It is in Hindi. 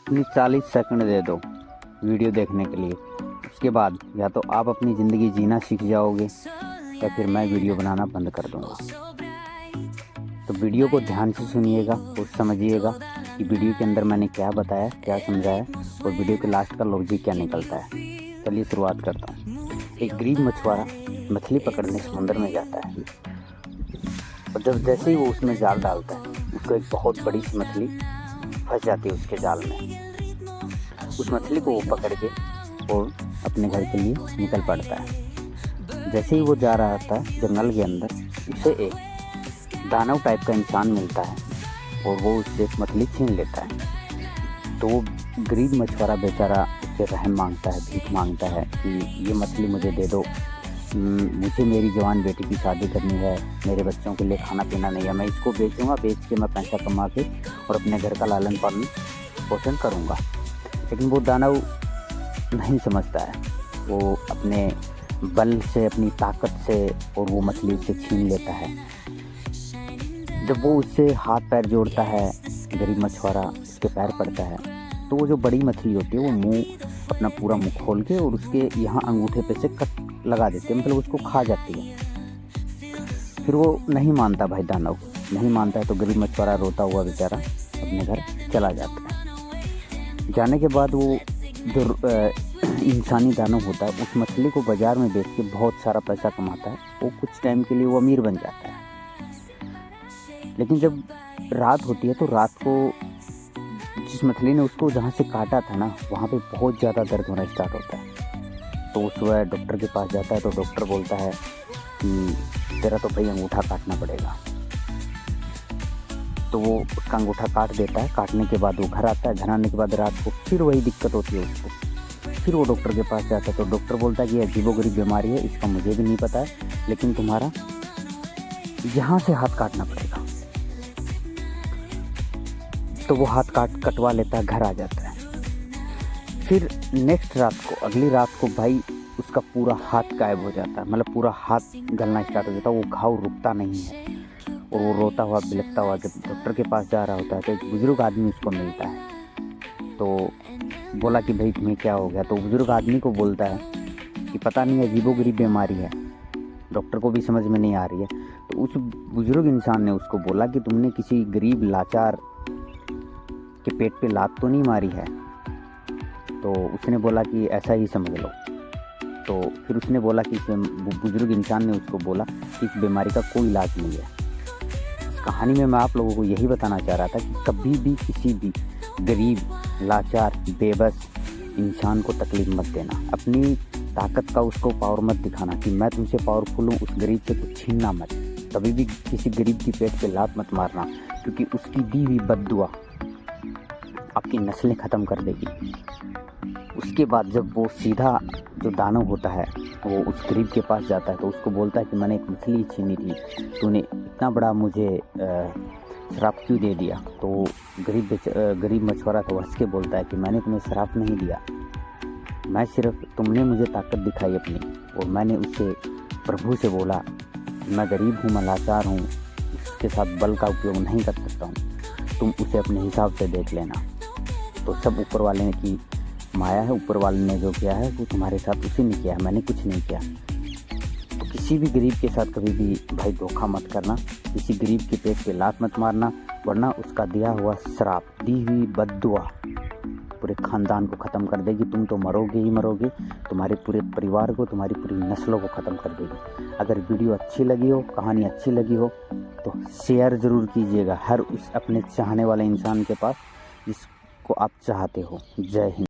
अपनी 40 सेकंड दे दो वीडियो देखने के लिए। उसके बाद या तो आप अपनी ज़िंदगी जीना सीख जाओगे या फिर मैं वीडियो बनाना बंद कर दूँगा। तो वीडियो को ध्यान से सुनिएगा और समझिएगा कि वीडियो के अंदर मैंने क्या बताया, क्या समझाया और वीडियो के लास्ट का लॉजिक क्या निकलता है। चलिए शुरुआत करता हूँ। एक गरीब मछुआरा मछली पकड़ने समुद्र में जाता है और जैसे ही वो उसमें जाल डालता है, उसको एक बहुत बड़ी सी मछली फंस जाती है उसके जाल में। उस मछली को वो पकड़ के और अपने घर के लिए निकल पड़ता है। जैसे ही वो जा रहा था जंगल के अंदर, उसे एक दानव टाइप का इंसान मिलता है और वो उससे मछली छीन लेता है। तो वो गरीब मछुआरा बेचारा उससे रहम मांगता है, भीख मांगता है कि ये मछली मुझे दे दो, मुझे मेरी जवान बेटी की शादी करनी है, मेरे बच्चों के लिए खाना पीना नहीं है, मैं इसको बेचूंगा, बेच के मैं पैसा कमा के और अपने घर का लालन पालन पोषण करूंगा। लेकिन वो दानव नहीं समझता है। वो अपने बल से, अपनी ताकत से और वो मछली से छीन लेता है। जब वो उससे हाथ पैर जोड़ता है, गरीब मछुआरा उसके पैर पड़ता है, तो वो जो बड़ी मछली होती है वो मुंह, अपना पूरा मुंह खोल के और उसके यहाँ अंगूठे पे से कट लगा देती है, मतलब उसको खा जाती है। फिर वो नहीं मानता, भाई दानव नहीं मानता है, तो गरीब मछुआरा रोता हुआ बेचारा अपने घर चला जाता है। जाने के बाद वो जो इंसानी दानव होता है उस मछली को बाज़ार में बेच के बहुत सारा पैसा कमाता है। वो कुछ टाइम के लिए वो अमीर बन जाता है। लेकिन जब रात होती है तो रात को जिस मछली ने उसको जहाँ से काटा था ना, वहाँ पे बहुत ज़्यादा दर्द होना स्टार्ट होता है। तो वो सुबह डॉक्टर के पास जाता है तो डॉक्टर बोलता है कि तेरा तो भाई अंगूठा काटना पड़ेगा। तो वो उसका अंगूठा काट देता है। काटने के बाद वो घर आता है। घर आने के बाद रात को फिर वही दिक्कत होती है उसको। फिर वो डॉक्टर के पास जाता है तो डॉक्टर बोलता है कि ये अजीबोगरीब बीमारी है, इसका मुझे भी नहीं पता है, लेकिन तुम्हारा यहाँ से हाथ काटना पड़ेगा। तो वो हाथ कटवा लेता है, घर आ जाता है। फिर नेक्स्ट रात को, अगली रात को भाई उसका पूरा हाथ गायब हो जाता है, मतलब पूरा हाथ गलना स्टार्ट हो जाता है। वो घाव रुकता नहीं है और वो रोता हुआ बिलखता हुआ जब डॉक्टर के पास जा रहा होता है तो एक बुज़ुर्ग आदमी उसको मिलता है। तो बोला कि भाई तुम्हें क्या हो गया? तो बुज़ुर्ग आदमी को बोलता है कि पता नहीं, अजीबोगरीब बीमारी है, डॉक्टर को भी समझ में नहीं आ रही है। तो उस बुज़ुर्ग इंसान ने उसको बोला कि तुमने किसी गरीब लाचार के पेट पे लात तो नहीं मारी है? तो उसने बोला कि ऐसा ही समझ लो। तो फिर उसने बोला कि बुजुर्ग इंसान ने उसको बोला कि इस बीमारी का कोई इलाज नहीं है। इस कहानी में मैं आप लोगों को यही बताना चाह रहा था कि कभी भी किसी भी गरीब, लाचार, बेबस इंसान को तकलीफ मत देना। अपनी ताकत का उसको पावर मत दिखाना कि मैं तुमसे पावरफुल हूँ, उस गरीब से कुछ छीनना मत। कभी भी किसी गरीब की पेट पे लात मत मारना, क्योंकि उसकी दी हुई बद्दुआ आपकी नस्लें ख़त्म कर देगी। उसके बाद जब वो सीधा जो दानव होता है वो उस गरीब के पास जाता है तो उसको बोलता है कि मैंने एक मछली छीनी थी, तूने इतना बड़ा मुझे श्राप क्यों दे दिया? तो गरीब मछुआरा तो हंस के बोलता है कि मैंने तुम्हें श्राप नहीं दिया, मैं सिर्फ, तुमने मुझे ताकत दिखाई अपनी और मैंने उससे, प्रभु से बोला, मैं गरीब हूँ, मैं लाचार हूँ, उसके साथ बल का उपयोग नहीं कर सकता हूँ, तुम उसे अपने हिसाब से देख लेना। तो सब ऊपर वाले की माया है, ऊपर वाले ने जो किया है वो तुम्हारे साथ उसी ने किया है, मैंने कुछ नहीं किया। तो किसी भी गरीब के साथ कभी भी भाई धोखा मत करना, किसी गरीब के पेट पे लात मत मारना, वरना उसका दिया हुआ श्राप, दी हुई बद्दुआ पूरे ख़ानदान को ख़त्म कर देगी। तुम तो मरोगे ही मरोगे, तुम्हारे पूरे परिवार को, तुम्हारी पूरी नस्लों को ख़त्म कर देगी। अगर वीडियो अच्छी लगी हो, कहानी अच्छी लगी हो तो शेयर ज़रूर कीजिएगा हर उस अपने चाहने वाले इंसान के पास जिसको आप चाहते हो। जय हिंद।